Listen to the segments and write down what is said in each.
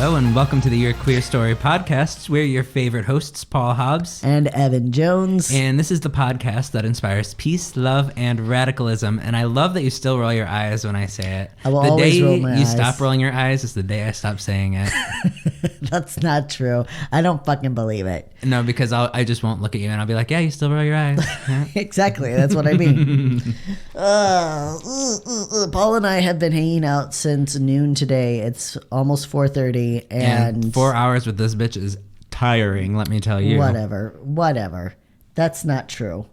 Hello and welcome to the Your Queer Story podcast. We're your favorite hosts, Paul Hobbs and Evan Jones. And this is the podcast that inspires peace, love, and radicalism. And I love that you still roll your eyes when I say it. I will always roll my eyes. The day you stop rolling your eyes is the day I stop saying it. That's not true. I don't fucking believe it. No, because I just won't look at you and I'll be like, yeah, you still roll your eyes. Yeah. Exactly. That's what I mean. Paul and I have been hanging out since noon today. It's almost 4:30 and 4 hours with this bitch is tiring, let me tell you. Whatever. That's not true.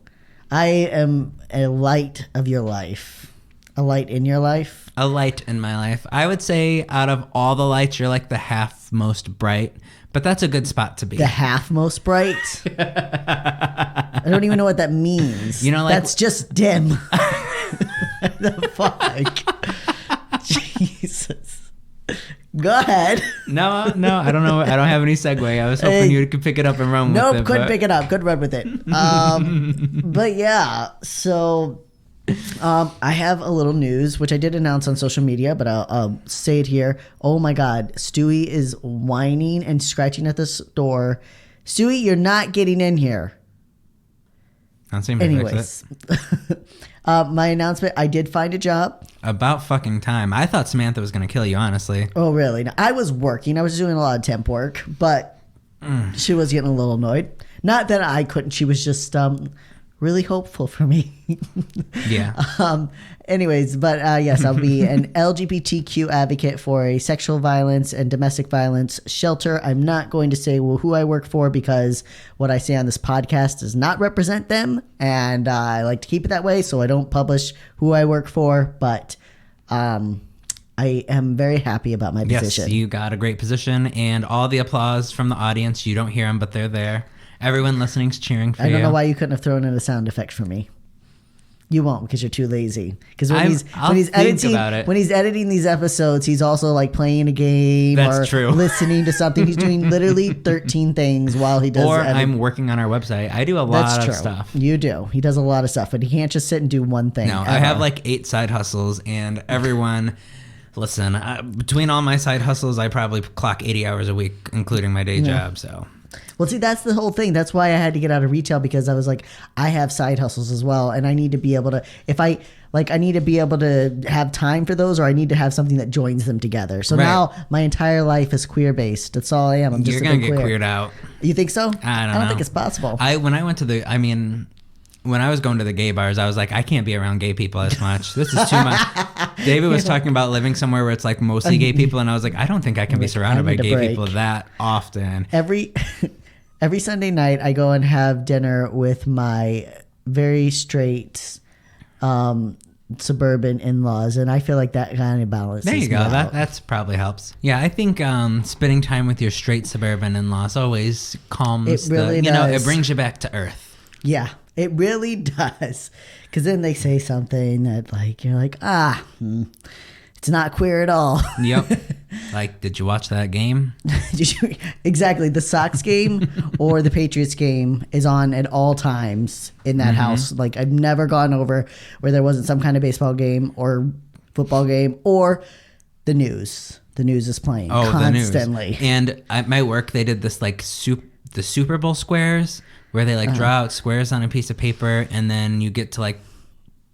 I am a light of your life. A light in your life? A light in my life. I would say out of all the lights, you're like the half most bright, but that's a good spot to be. The half most bright? I don't even know what that means. You know, like, that's just dim. The fuck? Jesus. Go ahead. No, I don't know. I don't have any segue. I was hoping you could pick it up and run with it. Nope, couldn't pick it up. Couldn't run with it. But yeah, so I have a little news, which I did announce on social media, but I'll say it here. Oh my God, Stewie is whining and scratching at this door. Stewie, you're not getting in here. Anyways, my announcement, I did find a job. About fucking time. I thought Samantha was going to kill you, honestly. Oh, really? No, I was working. I was doing a lot of temp work, but she was getting a little annoyed. Not that I couldn't. She was just really hopeful for me. Yeah. Anyways, but yes, I'll be an LGBTQ advocate for a sexual violence and domestic violence shelter. I'm not going to say who I work for because what I say on this podcast does not represent them, and I like to keep it that way, so I don't publish who I work for, but I am very happy about my position. Yes, you got a great position, and all the applause from the audience, you don't hear them, but they're there. Everyone listening's cheering for you. I don't know why you couldn't have thrown in a sound effect for me. You won't because you're too lazy. Because when he's editing these episodes, he's also like playing a game or listening to something. He's doing literally 13 things while he does. Or I'm working on our website. I do a lot of stuff. You do. He does a lot of stuff, but he can't just sit and do one thing. No, I have like 8 side hustles, and everyone. Listen, between all my side hustles, I probably clock 80 hours a week, including my day job. So. Well, see, that's the whole thing. That's why I had to get out of retail, because I was like, I have side hustles as well, and I need to be able to, I need to be able to have time for those, or I need to have something that joins them together. So now my entire life is queer based. That's all I am. I'm just You're gonna get queered out. You think so? I don't know. think it's possible. When I was going to the gay bars, I was like, I can't be around gay people as much. This is too much. David was talking about living somewhere where it's like mostly gay people, and I was like, I don't think I can be surrounded by gay people that often. Every Sunday night, I go and have dinner with my very straight suburban in-laws, and I feel like that kind of balances. There you go. That's probably helps. Yeah, I think spending time with your straight suburban in-laws always calms. It really does. It brings you back to earth. Yeah. It really does. Because then they say something that, like, you're like, it's not queer at all. Yep. Like, did you watch that game? Exactly. The Sox game or the Patriots game is on at all times in that house. Like, I've never gone over where there wasn't some kind of baseball game or football game or the news. The news is playing constantly. The news. And at my work, they did this, like, the Super Bowl squares, where they like draw out squares on a piece of paper, and then you get to like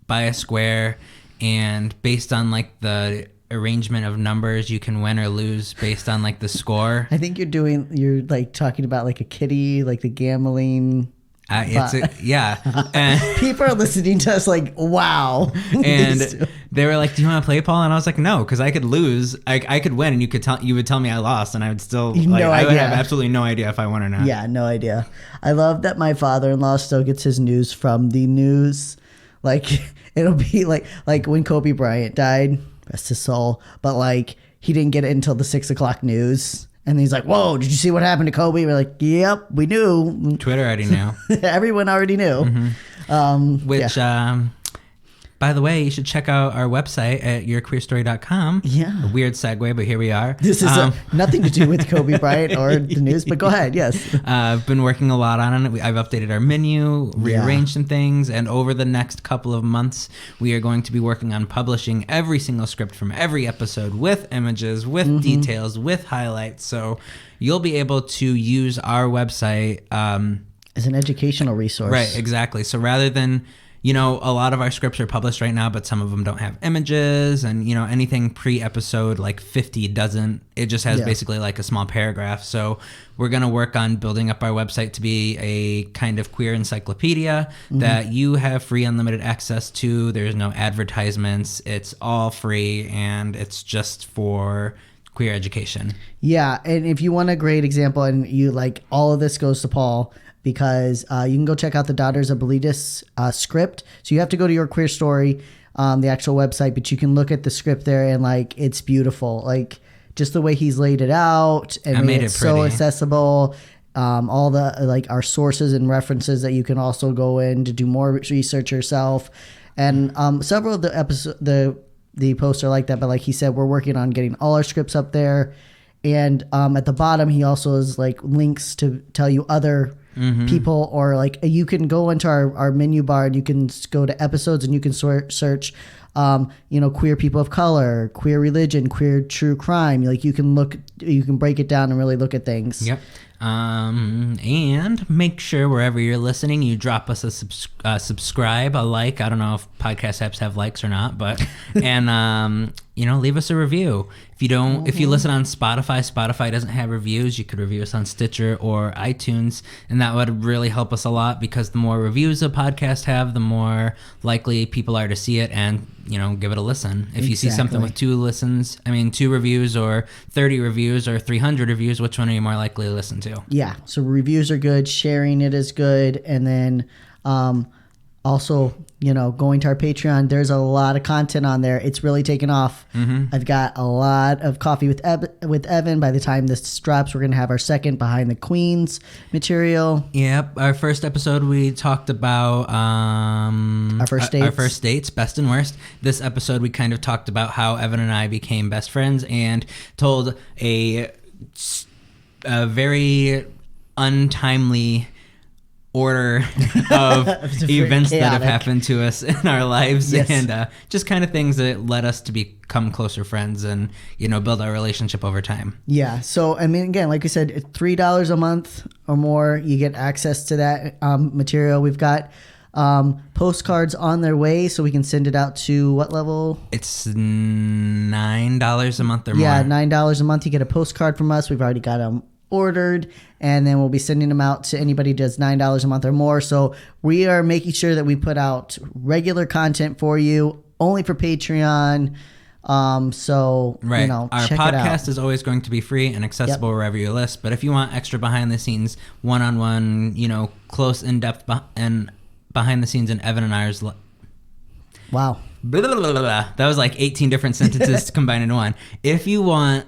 buy a square, and based on like the arrangement of numbers, you can win or lose based on like the score. I think you're like talking about like a kitty, like the gambling. Yeah. People are listening to us like, wow. And they were like, do you want to play, Paul? And I was like, no, because I could lose. I could win, and you would tell me I lost, and I would still I would have absolutely no idea if I won or not. Yeah, no idea. I love that my father-in-law still gets his news from the news. Like, it'll be like when Kobe Bryant died, rest his soul, but like he didn't get it until the 6 o'clock news. And he's like, whoa, did you see what happened to Kobe? We're like, yep, we knew. Twitter already knew. Everyone already knew. Mm-hmm. by the way, you should check out our website at yourqueerstory.com. Yeah. A weird segue, but here we are. This is nothing to do with Kobe Bryant or the news, but go ahead. Yes. I've been working a lot on it. I've updated our menu, rearranged some things, and over the next couple of months, we are going to be working on publishing every single script from every episode with images, with details, with highlights. So you'll be able to use our website as an educational resource. Right, exactly. So rather than, a lot of our scripts are published right now, but some of them don't have images, and, anything pre-episode like 50 doesn't. It just has basically like a small paragraph. So we're going to work on building up our website to be a kind of queer encyclopedia that you have free unlimited access to. There's no advertisements. It's all free, and it's just for queer education. Yeah, and if you want a great example, and you like, all of this goes to Paul, because you can go check out the Daughters of Belitis script. So you have to go to Your Queer Story, the actual website, but you can look at the script there, and like, it's beautiful. Like, just the way he's laid it out and made it so accessible. All the like our sources and references that you can also go in to do more research yourself. And several of the episodes, the posts are like that, but like he said, we're working on getting all our scripts up there. And at the bottom, he also has like links to tell you other people, or like you can go into our menu bar and you can go to episodes and you can search, queer people of color, queer religion, queer true crime. Like you can break it down and really look at things. Yep. And make sure wherever you're listening, you drop us a subscribe, a like. I don't know if podcast apps have likes or not, but and leave us a review. If you listen on Spotify doesn't have reviews. You could review us on Stitcher or iTunes, and that would really help us a lot, because the more reviews a podcast have, the more likely people are to see it and give it a listen. If you see something with 2 reviews or 30 reviews or 300 reviews, which one are you more likely to listen to? Yeah, so reviews are good, sharing it is good, and then also, going to our Patreon, there's a lot of content on there. It's really taken off. I've got a lot of Coffee with Evan. By the time this drops, we're going to have our second Behind the Queens material. Yep. Our first episode, we talked about our first dates. Our first dates, best and worst. This episode, we kind of talked about how Evan and I became best friends and told a very untimely order of events that have happened to us in our lives, and just kind of things that led us to become closer friends and build our relationship over time. Yeah, so again, like we said, it's $3 a month or more, you get access to that material. We've got postcards on their way, so we can send it out to what level? It's $9 a month or more. Yeah, $9 a month, you get a postcard from us. We've already got them ordered, and then we'll be sending them out to anybody who does $9 a month or more. So we are making sure that we put out regular content for you, only for Patreon. Right. Our podcast is always going to be free and accessible wherever you list. But if you want extra behind the scenes, one-on-one, close, in-depth, and behind the scenes in Evan and ours. Wow. Blah, blah, blah, blah. That was like 18 different sentences combined into one. If you want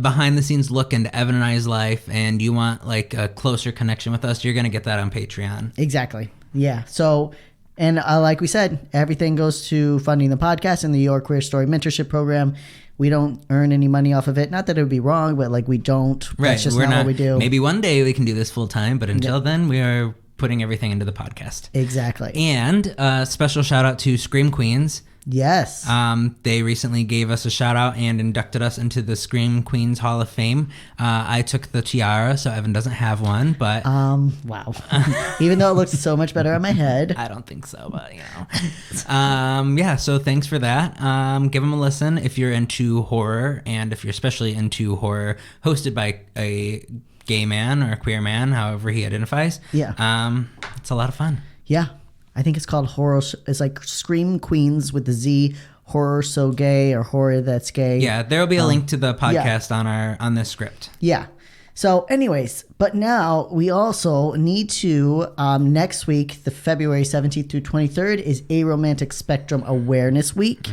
behind the scenes look into Evan and I's life, and you want like a closer connection with us, you're going to get that on Patreon. Exactly. Yeah. So, and like we said, everything goes to funding the podcast and the Your Queer Story mentorship program. We don't earn any money off of it. Not that it would be wrong, but like we don't. Right. That's just not what we do. Maybe one day we can do this full time, but until then, we are putting everything into the podcast. Exactly. And special shout out to Scream Queens. Yes. They recently gave us a shout out and inducted us into the Scream Queens Hall of Fame. I took the tiara, so Evan doesn't have one, but wow. Even though it looks so much better on my head. I don't think so, but yeah, so thanks for that. Give them a listen if you're into horror, and if you're especially into horror hosted by a gay man or a queer man, however he identifies. Yeah. It's a lot of fun. Yeah. I think it's called horror. It's like Scream Queens with the Z, horror so gay, or horror that's gay. Yeah, there will be a link to the podcast on this script. Yeah. So, anyways, but now we also need to, next week, the February 17th through 23rd is Aromantic Spectrum Awareness Week.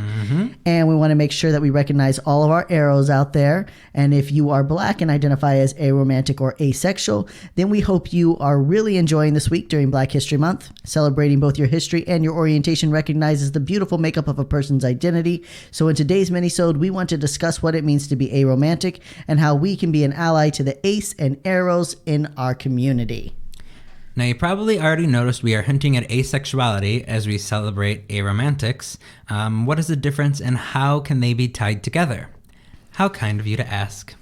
And we want to make sure that we recognize all of our arrows out there. And if you are Black and identify as aromantic or asexual, then we hope you are really enjoying this week during Black History Month. Celebrating both your history and your orientation recognizes the beautiful makeup of a person's identity. So in today's minisode, we want to discuss what it means to be aromantic and how we can be an ally to the ACE and AROs in our community. Now, you probably already noticed we are hinting at asexuality as we celebrate aromantics. What is the difference and how can they be tied together? How kind of you to ask,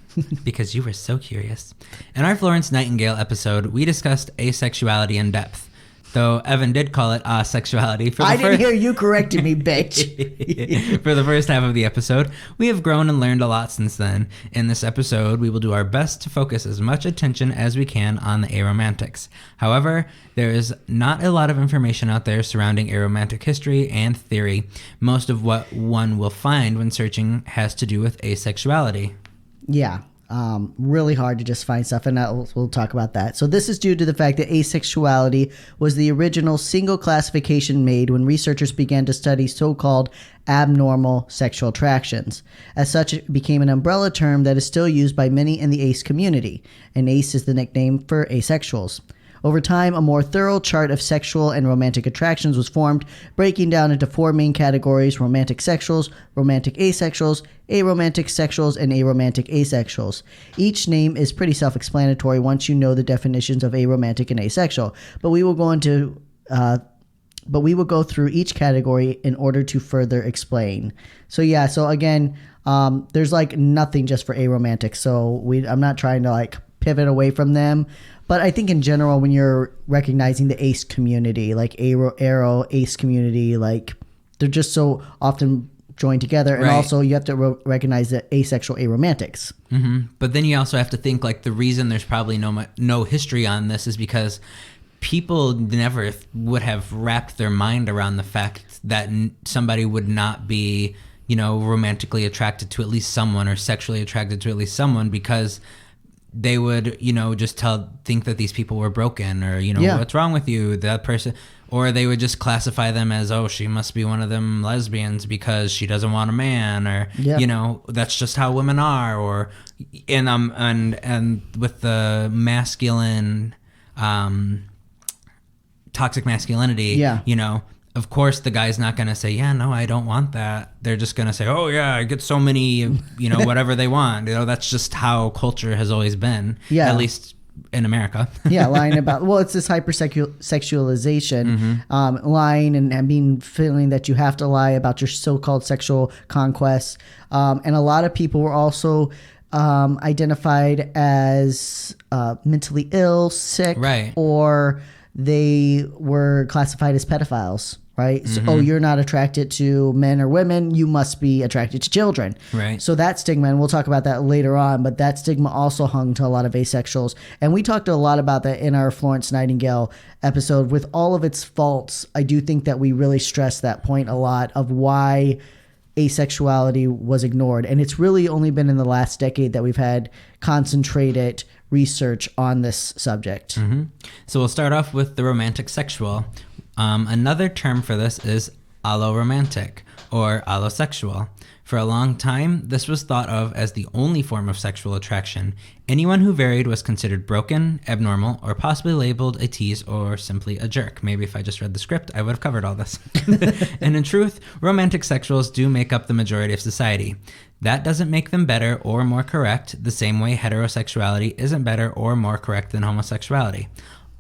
because you were so curious. In our Florence Nightingale episode, we discussed asexuality in depth. Though Evan did call it asexuality for the I didn't hear you correcting me, bitch. For the first half of the episode. We have grown and learned a lot since then. In this episode, we will do our best to focus as much attention as we can on the aromantics. However, there is not a lot of information out there surrounding aromantic history and theory. Most of what one will find when searching has to do with asexuality. Yeah. Really hard to just find stuff, and we'll talk about that. So this is due to the fact that asexuality was the original single classification made when researchers began to study so-called abnormal sexual attractions. As such, it became an umbrella term that is still used by many in the ACE community, and ACE is the nickname for asexuals. Over time, a more thorough chart of sexual and romantic attractions was formed, breaking down into four main categories: romantic sexuals, romantic asexuals, aromantic sexuals, and aromantic asexuals. Each name is pretty self-explanatory once you know the definitions of aromantic and asexual, but we will go through each category in order to further explain. So again, there's like nothing just for aromantic, so I'm not trying to like pivot away from them. But I think in general, when you're recognizing the ACE community, like ARO, ACE community, like they're just so often joined together. And also you have to recognize the asexual aromantics. But then you also have to think like the reason there's probably no history on this is because people never would have wrapped their mind around the fact that somebody would not be, romantically attracted to at least someone or sexually attracted to at least someone, because they would, just think that these people were broken or, what's wrong with you, that person, or they would just classify them as, oh, she must be one of them lesbians because she doesn't want a man, or, that's just how women are, or, and with the masculine, toxic masculinity, of course, the guy's not going to say, yeah, no, I don't want that. They're just going to say, oh, yeah, I get so many, whatever they want. That's just how culture has always been, at least in America. Lying about, it's this hypersexualization, lying and feeling that you have to lie about your so-called sexual conquests. And a lot of people were also identified as mentally ill, sick, or they were classified as pedophiles. Right? So, you're not attracted to men or women, you must be attracted to children. Right. So that stigma, and we'll talk about that later on, but that stigma also hung to a lot of asexuals. And we talked a lot about that in our Florence Nightingale episode. With all of its faults, I do think that we really stressed that point a lot of why asexuality was ignored. And it's really only been in the last decade that we've had concentrated research on this subject. So we'll start off with the romantic sexual. Another term for this is alloromantic or allosexual. For a long time, this was thought of as the only form of sexual attraction. Anyone who varied was considered broken, abnormal, or possibly labeled a tease or simply a jerk. Maybe if I just read the script, I would have covered all this. And in truth, romantic sexuals do make up the majority of society. That doesn't make them better or more correct, the same way heterosexuality isn't better or more correct than homosexuality.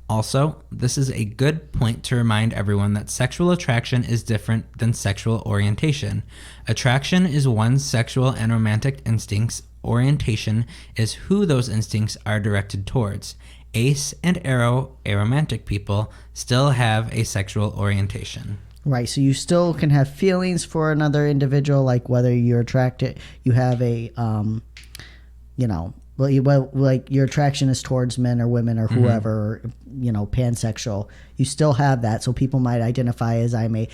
Also, this is a good point to remind everyone that sexual attraction is different than sexual orientation. Attraction is one's sexual and romantic instincts. Orientation is who those instincts are directed towards. ACE and ARO, aromantic people, still have a sexual orientation. Right, so you still can have feelings for another individual, like whether you're attracted, you have a, like your attraction is towards men or women or whoever, or, pansexual. You still have that, so people might identify as I'm a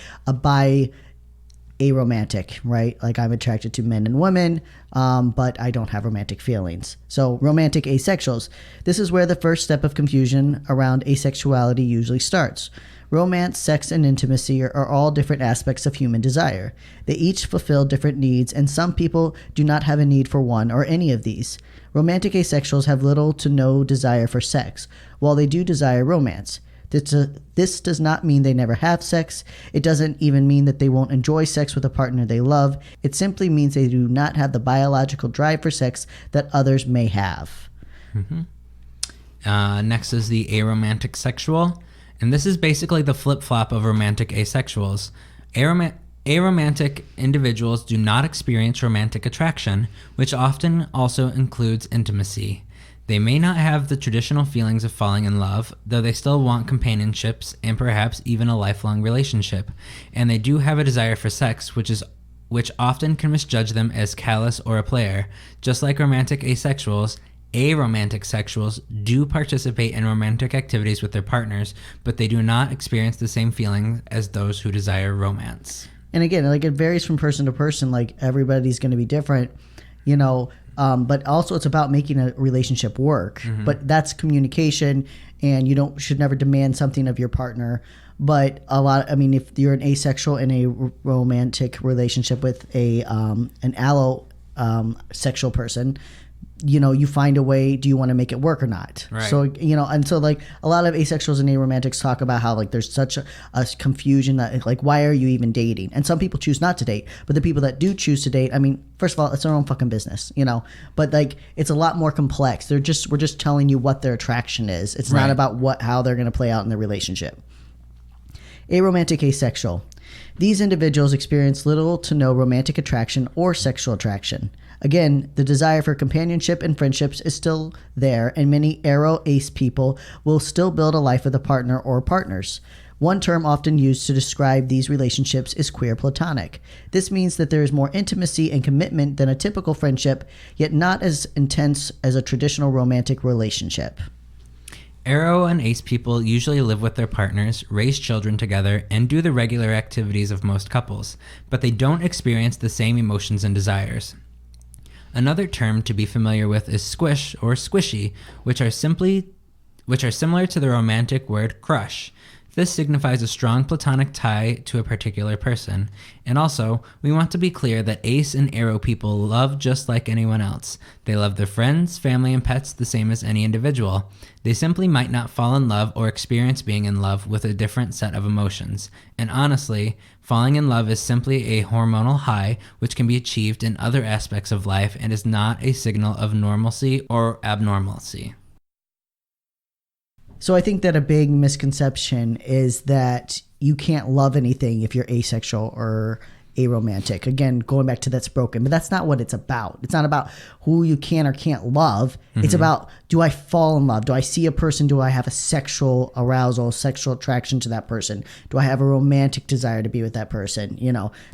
aromantic, right? Like I'm attracted to men and women, but I don't have romantic feelings. So romantic asexuals. This is where the first step of confusion around asexuality usually starts. Romance, sex, and intimacy are all different aspects of human desire. They each fulfill different needs, and some people do not have a need for one or any of these. Romantic asexuals have little to no desire for sex, while they do desire romance. This does not mean they never have sex. It doesn't even mean that they won't enjoy sex with a partner they love. It simply means they do not have the biological drive for sex that others may have. Next is the aromantic sexual. And this is basically the flip-flop of romantic asexuals. Aromantic individuals do not experience romantic attraction, which often also includes intimacy. They may not have the traditional feelings of falling in love, though they still want companionships and perhaps even a lifelong relationship. And they do have a desire for sex, which often can misjudge them as callous or a player. Just like romantic asexuals, aromantic sexuals do participate in romantic activities with their partners, but they do not experience the same feelings as those who desire romance. And again, like it varies from person to person. Like everybody's going to be different, you know. But also it's about making a relationship work. But that's communication, and you should never demand something of your partner. But if you're an asexual in a romantic relationship with an allo sexual person, you find a way. Do you want to make it work or not? Right. So, and so like a lot of asexuals and aromantics talk about how like there's such a confusion that like, why are you even dating? And some people choose not to date, but the people that do choose to date, I mean, first of all, it's their own fucking business, but like it's a lot more complex. We're just telling you what their attraction is. It's not about how they're going to play out in their relationship. Aromantic asexual. These individuals experience little to no romantic attraction or sexual attraction. Again, the desire for companionship and friendships is still there, and many ARO ace people will still build a life with a partner or partners. One term often used to describe these relationships is queer platonic. This means that there is more intimacy and commitment than a typical friendship, yet not as intense as a traditional romantic relationship. ARO and ACE people usually live with their partners, raise children together, and do the regular activities of most couples, but they don't experience the same emotions and desires. Another term to be familiar with is squish or squishy, which are similar to the romantic word crush. This signifies a strong platonic tie to a particular person. And also, we want to be clear that ACE and ARO people love just like anyone else. They love their friends, family, and pets the same as any individual. They simply might not fall in love or experience being in love with a different set of emotions. And honestly, falling in love is simply a hormonal high which can be achieved in other aspects of life and is not a signal of normalcy or abnormalcy. So I think that a big misconception is that you can't love anything if you're asexual or aromantic. Again, going back to that's broken, but that's not what it's about. It's not about who you can or can't love. It's about, do I fall in love? Do I see a person? Do I have a sexual arousal, sexual attraction to that person? Do I have a romantic desire to be with that person?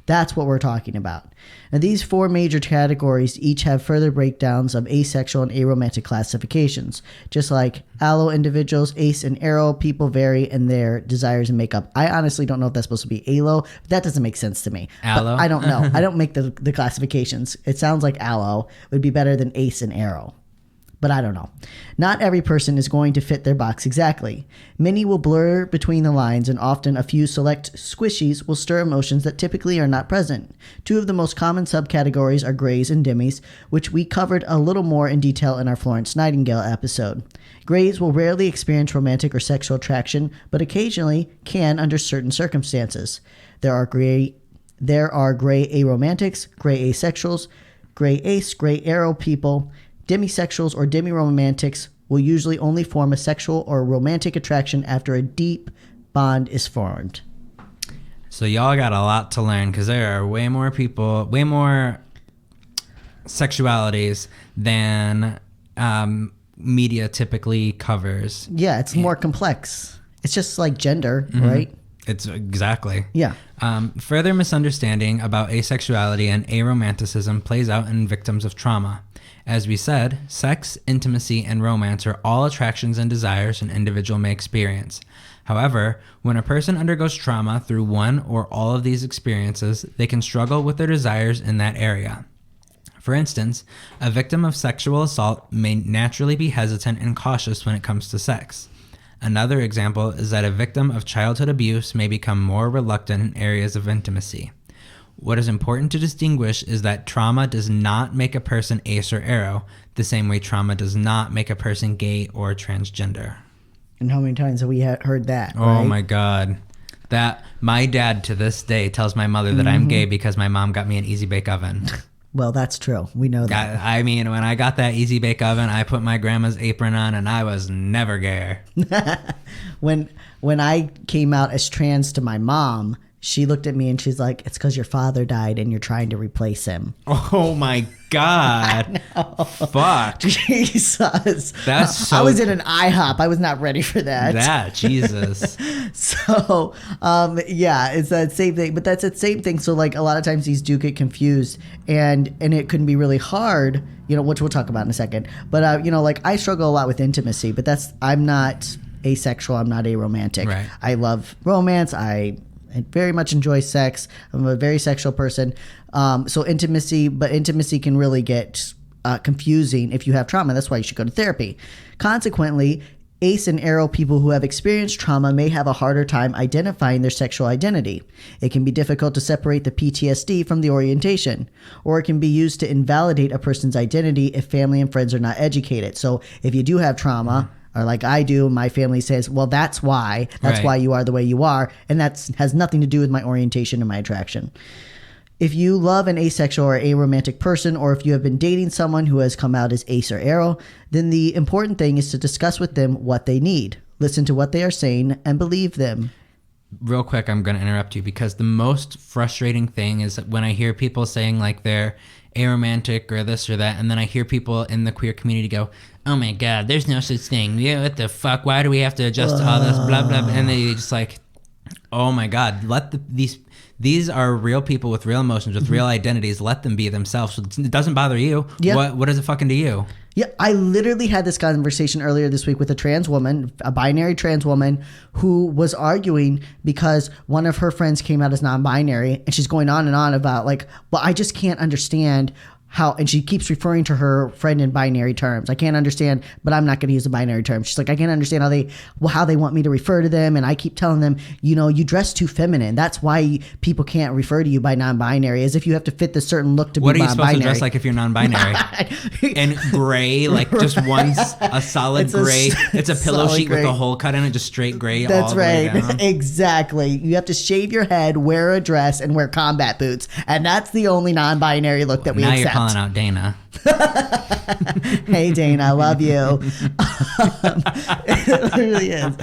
That's what we're talking about. Now, these four major categories each have further breakdowns of asexual and aromantic classifications. Just like allo individuals, ace and ARO people vary in their desires and makeup. I honestly don't know if that's supposed to be allo, but that doesn't make sense to me. Allo? But I don't know. I don't make the classifications. It sounds like allo would be better than ace and ARO. But I don't know. Not every person is going to fit their box exactly. Many will blur between the lines, and often a few select squishies will stir emotions that typically are not present. Two of the most common subcategories are grays and demis, which we covered a little more in detail in our Florence Nightingale episode. Grays will rarely experience romantic or sexual attraction, but occasionally can under certain circumstances. There are gray aromantics, gray asexuals, gray ace, gray ARO people. Demisexuals or demiromantics will usually only form a sexual or romantic attraction after a deep bond is formed. So y'all got a lot to learn because there are way more sexualities than media typically covers. Yeah, it's more complex. It's just like gender, right? It's exactly. Yeah. Further misunderstanding about asexuality and aromanticism plays out in victims of trauma. As we said, sex, intimacy, and romance are all attractions and desires an individual may experience. However, when a person undergoes trauma through one or all of these experiences, they can struggle with their desires in that area. For instance, a victim of sexual assault may naturally be hesitant and cautious when it comes to sex. Another example is that a victim of childhood abuse may become more reluctant in areas of intimacy. What is important to distinguish is that trauma does not make a person ace or aro, the same way trauma does not make a person gay or transgender. And how many times have we heard that? Oh right? my God. That my dad to this day tells my mother that I'm gay because my mom got me an Easy Bake Oven. Well, that's true. We know that. I mean, when I got that Easy Bake Oven, I put my grandma's apron on and I was never gayer. When I came out as trans to my mom, she looked at me and she's like, it's because your father died and you're trying to replace him. Oh my God. Fuck. Jesus. That's so... I was in an IHOP. I was not ready for that. That, Jesus. So, yeah, it's that same thing. But that's the same thing. So, like, a lot of times these do get confused and it can be really hard, you know, which we'll talk about in a second. But, you know, like, I struggle a lot with intimacy, but I'm not asexual. I'm not aromantic. Right. I love romance. I very much enjoy sex. I'm a very sexual person. So intimacy can really get confusing if you have trauma. That's why you should go to therapy. Consequently, ACE and ARO people who have experienced trauma may have a harder time identifying their sexual identity. It can be difficult to separate the PTSD from the orientation, or it can be used to invalidate a person's identity if family and friends are not educated. So if you do have trauma, or like I do, my family says, well, that's why you are the way you are. And that has nothing to do with my orientation and my attraction. If you love an asexual or aromantic person, or if you have been dating someone who has come out as ace or aro, then the important thing is to discuss with them what they need. Listen to what they are saying and believe them. Real quick, I'm going to interrupt you because the most frustrating thing is when I hear people saying like they're aromantic or this or that, and then I hear people in the queer community go, oh my God, there's no such thing. Yeah, what the fuck? Why do we have to adjust to all this blah, blah, blah? And they just like, oh my God, these are real people with real emotions, with real identities. Let them be themselves. So it doesn't bother you. Yeah. What is it fucking to you? Yeah, I literally had this conversation earlier this week with a trans woman, a binary trans woman, who was arguing because one of her friends came out as non-binary, and she's going on and on about like, well, I just can't understand how, and she keeps referring to her friend in binary terms. I can't understand, but I'm not going to use a binary term. She's like, I can't understand how they want me to refer to them. And I keep telling them, you know, you dress too feminine. That's why people can't refer to you by non-binary, as if you have to fit this certain look to be non-binary. What are you supposed to dress like if you're non-binary? And gray, like just a solid gray. It's a pillow sheet gray with a hole cut in it, just straight gray. That's all right. The way down. Exactly. You have to shave your head, wear a dress, and wear combat boots. And that's the only non-binary look that we accept. You're calling out Dana. Hey Dana, I love you. It really is.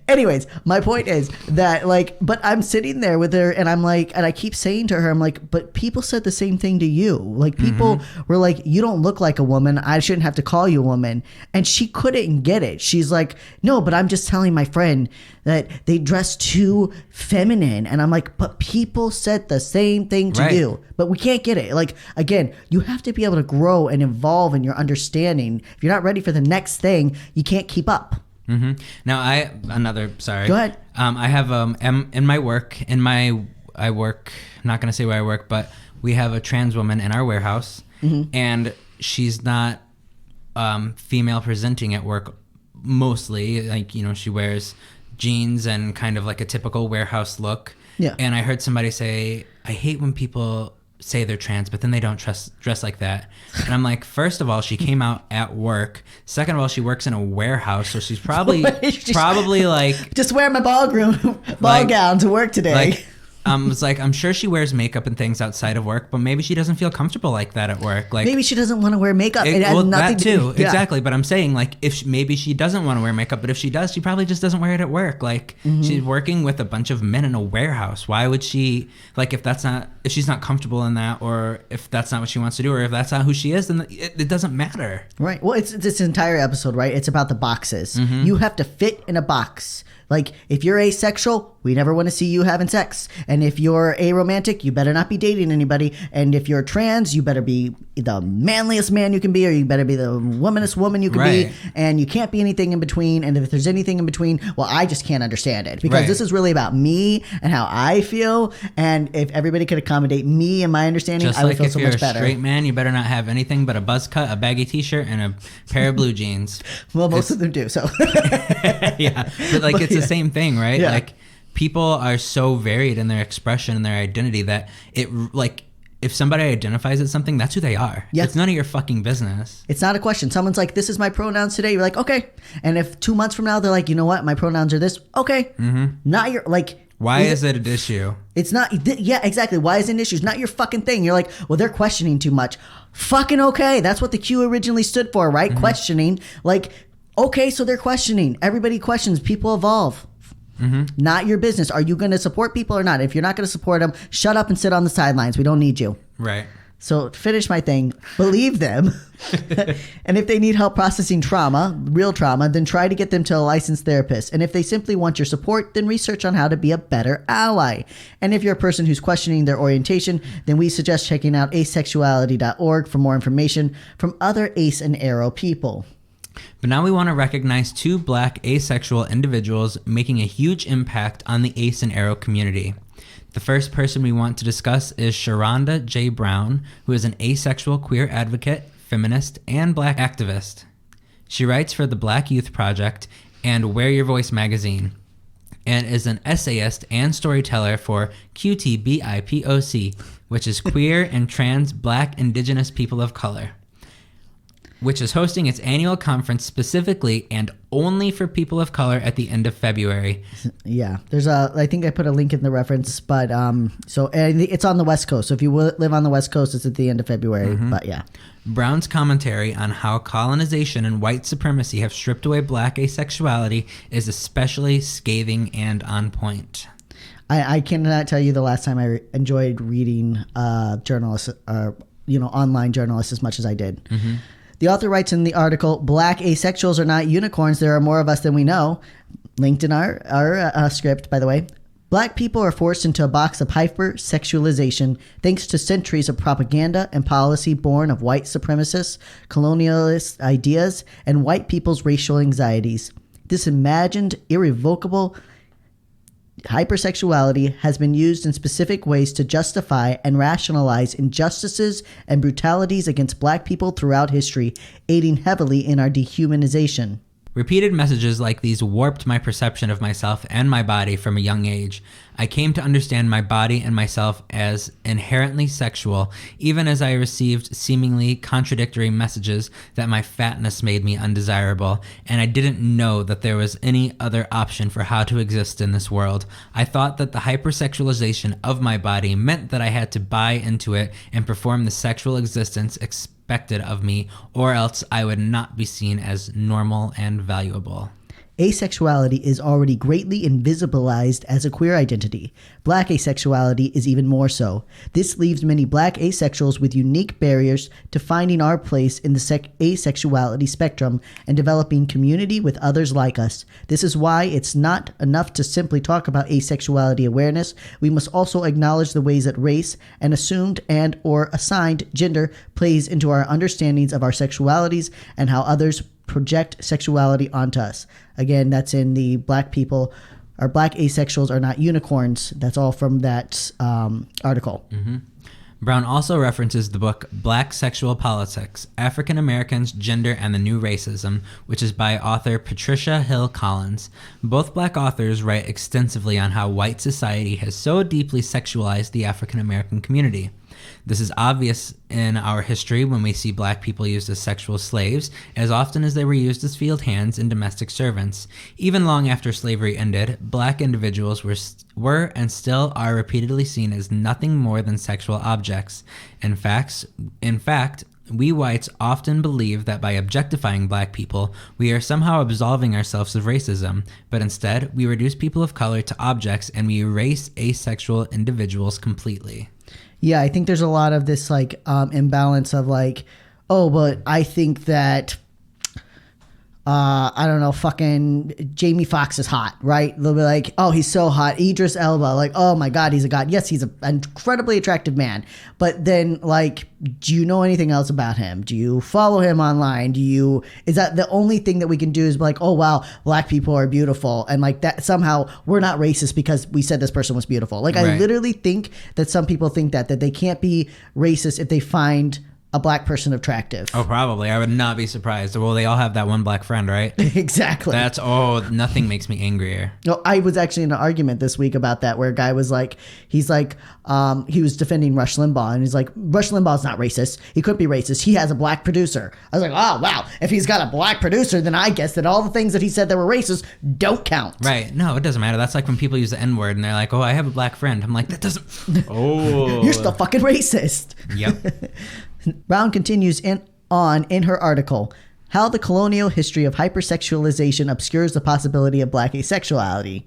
Anyways, my point is that but I'm sitting there with her and I'm like, and I keep saying to her, I'm like, but people said the same thing to you. Like people were like, you don't look like a woman. I shouldn't have to call you a woman. And she couldn't get it. She's like, no, but I'm just telling my friend that they dress too feminine. And I'm like, but people said the same thing to you. But we can't get it. Like, again, you have to be able to grow and evolve in your understanding. If you're not ready for the next thing, you can't keep up. Mm-hmm. Now, sorry. Go ahead. I have, in my work, I'm not going to say where I work, but we have a trans woman in our warehouse, and she's not female presenting at work mostly. Like, you know, she wears jeans and kind of like a typical warehouse look. Yeah. And I heard somebody say, I hate when people say they're trans, but then they don't dress like that. And I'm like, first of all, she came out at work. Second of all, she works in a warehouse, so she's probably like just wear my ball gown to work today. Like, it's like, I'm sure she wears makeup and things outside of work, but maybe she doesn't feel comfortable like that at work. Like maybe she doesn't want to wear makeup. It has nothing that too, yeah. Exactly. But I'm saying, like, maybe she doesn't want to wear makeup, but if she does, she probably just doesn't wear it at work. Like, she's working with a bunch of men in a warehouse. Why would she, like, if she's not comfortable in that, or if that's not what she wants to do, or if that's not who she is, then it doesn't matter. Right. Well, it's this entire episode, right? It's about the boxes. You have to fit in a box. Like, if you're asexual, we never want to see you having sex. And if you're aromantic, you better not be dating anybody. And if you're trans, you better be the manliest man you can be, or you better be the womanest woman you can be. And you can't be anything in between. And if there's anything in between, well, I just can't understand it, because this is really about me and how I feel. And if everybody could accommodate me and my understanding, just I would feel so much better. If you're a straight man, you better not have anything but a buzz cut, a baggy t-shirt, and a pair of blue jeans. Well, most of them do, so. Yeah, but it's the same thing, right? Yeah. Like, people are so varied in their expression and their identity that if somebody identifies as something, that's who they are. Yeah. It's none of your fucking business. It's not a question. Someone's like, this is my pronouns today. You're like, okay. And if 2 months from now, they're like, you know what? My pronouns are this. Okay. Mm-hmm. Not your, like. Why is it an issue? It's not. Yeah, exactly. Why is it an issue? It's not your fucking thing. You're like, well, they're questioning too much. Fucking okay. That's what the Q originally stood for, right? Mm-hmm. Questioning. Like, okay, so they're questioning. Everybody questions. People evolve. Mm-hmm. Not your business. Are you going to support people or not? If you're not going to support them, shut up and sit on the sidelines. We don't need you. Right. So to finish my thing, believe them. And if they need help processing trauma, real trauma, then try to get them to a licensed therapist. And if they simply want your support, then research on how to be a better ally. And if you're a person who's questioning their orientation, then we suggest checking out asexuality.org for more information from other ACE and ARO people. But now we want to recognize 2 Black asexual individuals making a huge impact on the ACE and ARO community. The first person we want to discuss is Sharonda J. Brown, who is an asexual queer advocate, feminist, and Black activist. She writes for the Black Youth Project and Wear Your Voice magazine, and is an essayist and storyteller for QTBIPOC, which is Queer and Trans Black Indigenous People of Color, which is hosting its annual conference specifically and only for people of color at the end of February. Yeah, I think I put a link in the reference, but and it's on the West Coast. So if you live on the West Coast, it's at the end of February. Mm-hmm. But yeah. Brown's commentary on how colonization and white supremacy have stripped away Black asexuality is especially scathing and on point. I cannot tell you the last time I enjoyed reading journalists, online journalists as much as I did. Mm-hmm. The author writes in the article, Black asexuals are not unicorns. There are more of us than we know. Linked in our script, by the way. Black people are forced into a box of hypersexualization thanks to centuries of propaganda and policy born of white supremacist, colonialist ideas, and white people's racial anxieties. This imagined, irrevocable hypersexuality has been used in specific ways to justify and rationalize injustices and brutalities against Black people throughout history, aiding heavily in our dehumanization. Repeated messages like these warped my perception of myself and my body from a young age. I came to understand my body and myself as inherently sexual, even as I received seemingly contradictory messages that my fatness made me undesirable, and I didn't know that there was any other option for how to exist in this world. I thought that the hypersexualization of my body meant that I had to buy into it and perform the sexual existence expected of me, or else I would not be seen as normal and valuable. Asexuality is already greatly invisibilized as a queer identity. Black asexuality is even more so. This leaves many Black asexuals with unique barriers to finding our place in the asexuality spectrum and developing community with others like us. This is why it's not enough to simply talk about asexuality awareness. We must also acknowledge the ways that race and assumed and or assigned gender plays into our understandings of our sexualities and how others project sexuality onto us. Again, that's in the Black people, or Black asexuals are not unicorns. That's all from that article. Mm-hmm. Brown also references the book Black Sexual Politics, African Americans, Gender, and the New Racism, which is by author Patricia Hill Collins. Both Black authors write extensively on how white society has so deeply sexualized the African American community. This is obvious in our history when we see Black people used as sexual slaves, as often as they were used as field hands and domestic servants. Even long after slavery ended, Black individuals were and still are repeatedly seen as nothing more than sexual objects. In fact, we whites often believe that by objectifying Black people, we are somehow absolving ourselves of racism, but instead, we reduce people of color to objects and we erase asexual individuals completely. Yeah, I think there's a lot of this imbalance of oh, but I think that I don't know, fucking Jamie Foxx is hot, right? They'll be like, oh, he's so hot. Idris Elba, like, oh my God, he's a god. Yes, he's an incredibly attractive man. But then, like, do you know anything else about him? Do you follow him online? Is that the only thing that we can do is be like, oh wow, black people are beautiful, and like that somehow we're not racist because we said this person was beautiful. Like, I literally think that some people think that they can't be racist if they find a black person attractive. Oh, probably. I would not be surprised. Well, they all have that one black friend, right? Exactly. Nothing makes me angrier. No, I was actually in an argument this week about that where a guy was like, he was defending Rush Limbaugh, and he's like, Rush Limbaugh's not racist. He couldn't be racist. He has a black producer. I was like, oh, wow. If he's got a black producer, then I guess that all the things that he said that were racist don't count. Right. No, it doesn't matter. That's like when people use the N-word and they're like, oh, I have a black friend. I'm like, that doesn't... Oh. You're still fucking racist. Yep. Brown continues in her article, How the Colonial History of Hypersexualization Obscures the Possibility of Black Asexuality.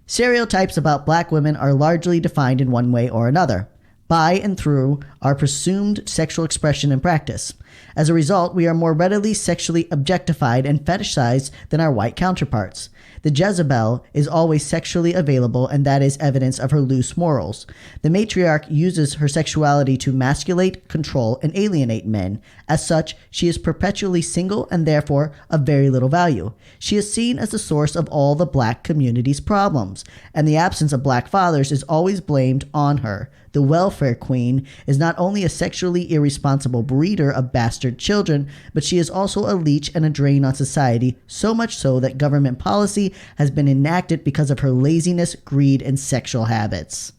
Stereotypes about black women are largely defined in one way or another, by and through our presumed sexual expression and practice. As a result, we are more readily sexually objectified and fetishized than our white counterparts. The Jezebel is always sexually available, and that is evidence of her loose morals. The matriarch uses her sexuality to emasculate, control, and alienate men. As such, she is perpetually single and therefore of very little value. She is seen as the source of all the black community's problems, and the absence of black fathers is always blamed on her. The welfare queen is not only a sexually irresponsible breeder of bastard children, but she is also a leech and a drain on society, so much so that government policy has been enacted because of her laziness, greed, and sexual habits.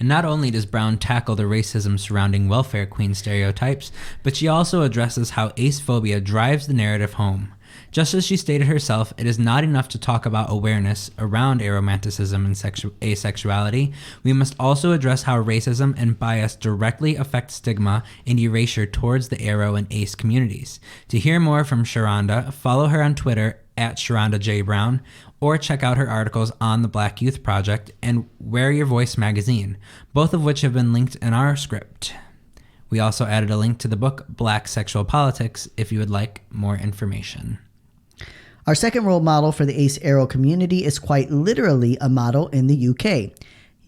And not only does Brown tackle the racism surrounding welfare queen stereotypes, but she also addresses how acephobia drives the narrative home. Just as she stated herself, it is not enough to talk about awareness around aromanticism and asexuality. We must also address how racism and bias directly affect stigma and erasure towards the aro and ace communities. To hear more from Sharonda, follow her on Twitter at Sharonda J. Brown, or check out her articles on the Black Youth Project and Wear Your Voice magazine, both of which have been linked in our script. We also added a link to the book Black Sexual Politics if you would like more information. Our second role model for the ACE-ARO community is quite literally a model in the UK.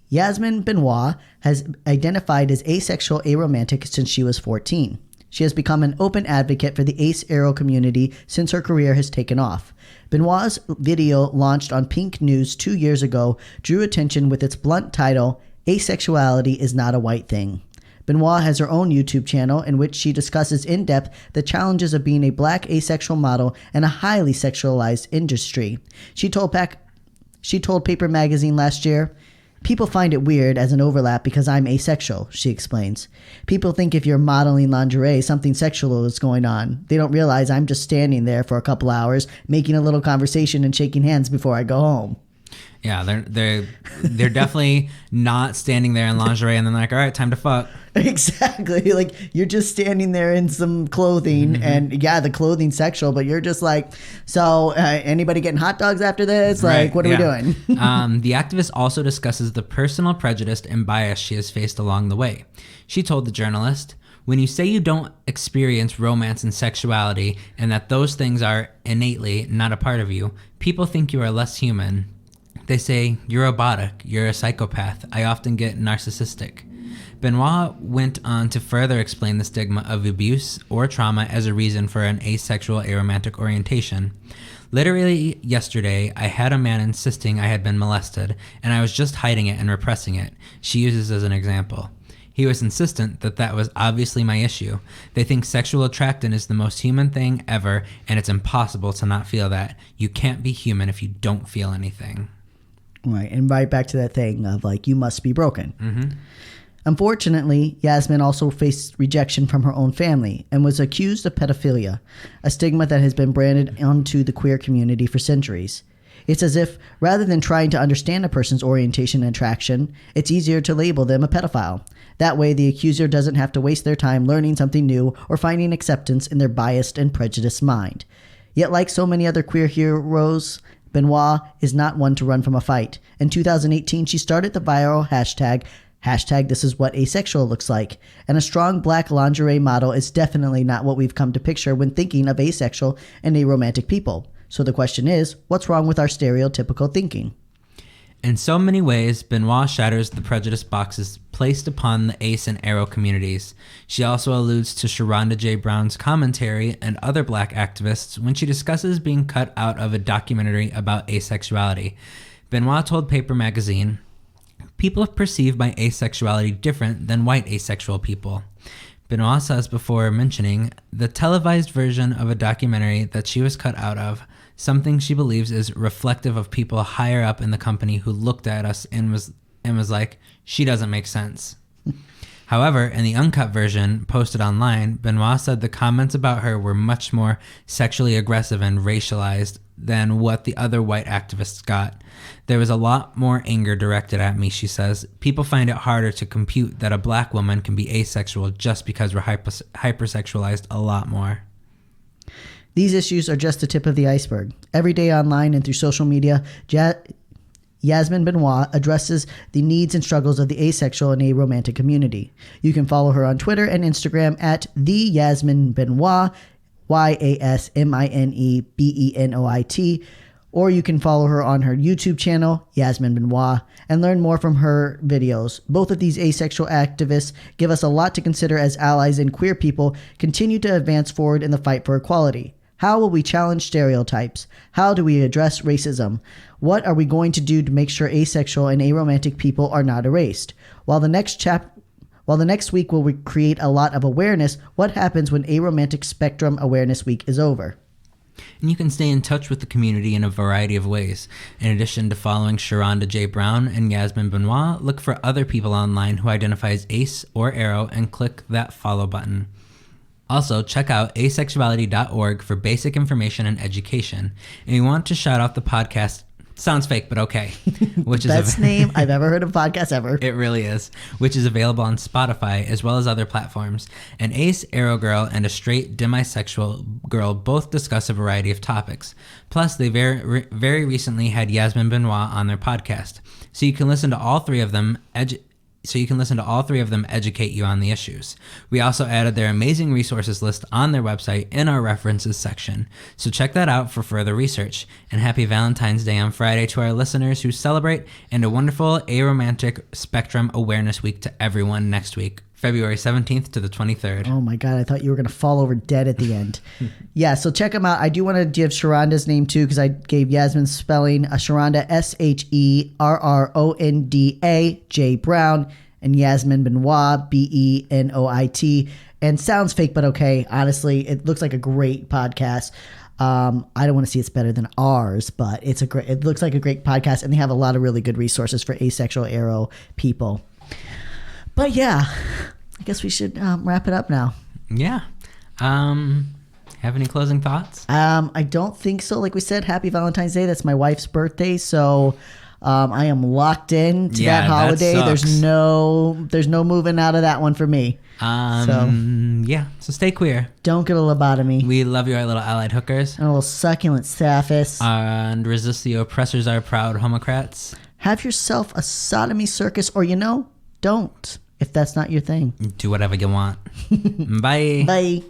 Yasmin Benoit has identified as asexual aromantic since she was 14. She has become an open advocate for the ACE-ARO community since her career has taken off. Benoit's video, launched on Pink News 2 years ago, drew attention with its blunt title, Asexuality is Not a White Thing. Benoit has her own YouTube channel in which she discusses in depth the challenges of being a black asexual model in a highly sexualized industry. She told Paper Magazine last year, "People find it weird as an overlap because I'm asexual," she explains. "People think if you're modeling lingerie, something sexual is going on. They don't realize I'm just standing there for a couple hours, making a little conversation and shaking hands before I go home." Yeah, they're definitely not standing there in lingerie and then like, all right, time to fuck. Exactly. Like, you're just standing there in some clothing, and yeah, the clothing's sexual, but you're just like, so anybody getting hot dogs after this? Like, right, what are we doing? The activist also discusses the personal prejudice and bias she has faced along the way. She told the journalist, "When you say you don't experience romance and sexuality and that those things are innately not a part of you, people think you are less human. They say, you're robotic, you're a psychopath. I often get narcissistic." Benoit went on to further explain the stigma of abuse or trauma as a reason for an asexual aromantic orientation. "Literally yesterday, I had a man insisting I had been molested, and I was just hiding it and repressing it," she uses as an example. "He was insistent that was obviously my issue. They think sexual attraction is the most human thing ever, and it's impossible to not feel that. You can't be human if you don't feel anything." Right, and right back to that thing of like, you must be broken. Mm-hmm. Unfortunately, Yasmin also faced rejection from her own family and was accused of pedophilia, a stigma that has been branded onto the queer community for centuries. It's as if, rather than trying to understand a person's orientation and attraction, it's easier to label them a pedophile. That way, the accuser doesn't have to waste their time learning something new or finding acceptance in their biased and prejudiced mind. Yet, like so many other queer heroes, Benoit is not one to run from a fight. In 2018, she started the viral hashtag Hashtag this is what asexual looks like. And a strong black lingerie model is definitely not what we've come to picture when thinking of asexual and aromantic people. So the question is, what's wrong with our stereotypical thinking? In so many ways, Benoit shatters the prejudice boxes placed upon the ACE and ARO communities. She also alludes to Sharonda J. Brown's commentary and other black activists when she discusses being cut out of a documentary about asexuality. Benoit told Paper Magazine, "People perceive my asexuality different than white asexual people." Benoit says before mentioning the televised version of a documentary that she was cut out of, something she believes is reflective of people higher up in the company who looked at us and was like, she doesn't make sense. However, in the uncut version posted online, Benoit said the comments about her were much more sexually aggressive and racialized than what the other white activists got. There was a lot more anger directed at me, she says. People find it harder to compute that a black woman can be asexual just because we're hypersexualized a lot more. These issues are just the tip of the iceberg. Every day online and through social media, Yasmin Benoit addresses the needs and struggles of the asexual and aromantic community. You can follow her on Twitter and Instagram at the Yasmin Benoit, YasminBenoit, or you can follow her on her YouTube channel, Yasmin Benoit, and learn more from her videos. Both of these asexual activists give us a lot to consider as allies and queer people continue to advance forward in the fight for equality. How will we challenge stereotypes? How do we address racism? What are we going to do to make sure asexual and aromantic people are not erased? While the next week will create a lot of awareness, what happens when Aromantic Spectrum Awareness Week is over? And you can stay in touch with the community in a variety of ways. In addition to following Sharonda J. Brown and Yasmin Benoit, look for other people online who identify as ACE or ARO and click that follow button. Also, check out asexuality.org for basic information and education. And we want to shout out the podcast, sounds fake, but okay. Which is Best name I've ever heard of a podcast ever. It really is. Which is available on Spotify as well as other platforms. An ace ARO girl and a straight demisexual girl both discuss a variety of topics. Plus, they very recently had Yasmin Benoit on their podcast. So you can listen to all three of them educate you on the issues. We also added their amazing resources list on their website in our references section. So check that out for further research. And happy Valentine's Day on Friday to our listeners who celebrate, and a wonderful Aromantic Spectrum Awareness Week to everyone next week, February 17th to the 23rd. Oh my God, I thought you were going to fall over dead at the end. Yeah, so check them out. I do want to give Sharonda's name too, because I gave Yasmin's spelling. Sharonda, SHERRONDA, J. Brown, and Yasmin Benoit, BENOIT. And sounds fake, but okay. Honestly, it looks like a great podcast. I don't want to see it's better than ours, but it looks like a great podcast, and they have a lot of really good resources for asexual ARO people. But yeah, I guess we should wrap it up now. Yeah. Have any closing thoughts? I don't think so. Like we said, happy Valentine's Day. That's my wife's birthday, so I am locked in to that holiday. That there's no moving out of that one for me. So stay queer. Don't get a lobotomy. We love you, our little allied hookers. And a little succulent sapphists. And resist the oppressors, our proud homocrats. Have yourself a sodomy circus, or don't, if that's not your thing. Do whatever you want. Bye. Bye.